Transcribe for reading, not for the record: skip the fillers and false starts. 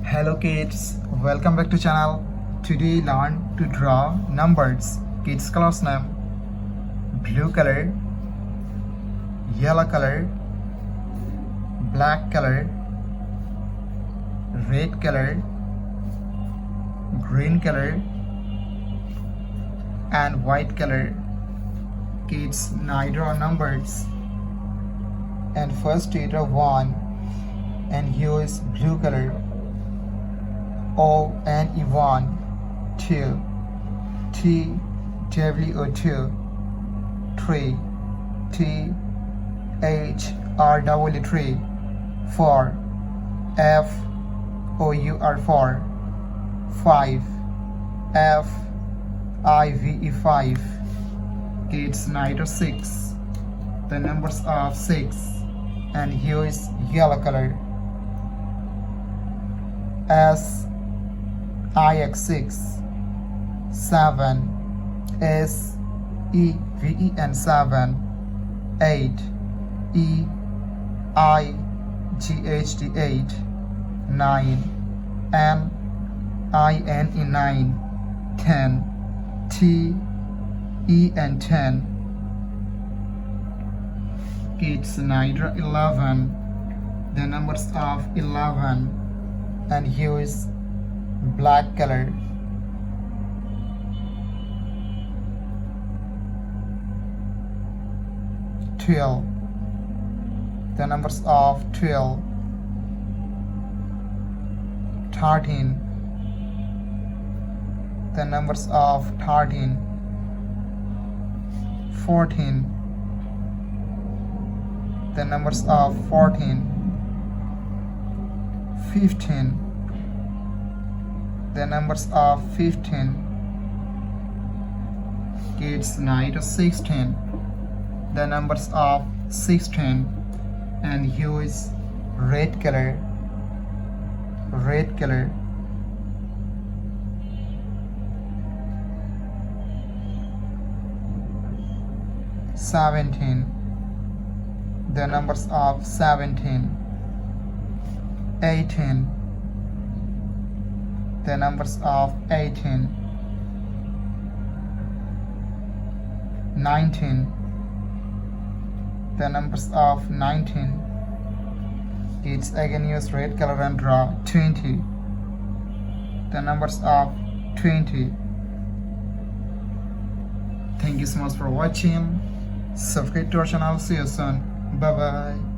Hello kids, welcome back to channel. Today learn to draw numbers. Kids colors name: blue color, yellow color, black color, red color, green color, and white color. Kids now draw numbers. And first we draw 1, and here is blue color. O N E 1, 2, T W O 2, 3, T H R W 3, 4, F O U R 4, 5, F I V E 5. Kids now 6. The numbers of 6, and here is yellow color. S I X 6, 7, S E V E N 7, 8, E I G H T 8, 9, N I N E 9, 10, T E N 10. Kids Nidra 11. The numbers of 11, and here is black color. Twelve. The numbers of 12. 13. The numbers of 13. 14. The numbers of 14. 15. The numbers of 15. Kids now 16. The numbers of 16, and here is red color. Red color. $17. The numbers of 17. 18. The numbers of 18. 19. The numbers of 19. Kids again use red color and draw 20. The numbers of 20. Thank you so much for watching. Subscribe to our channel. See you soon. Bye bye.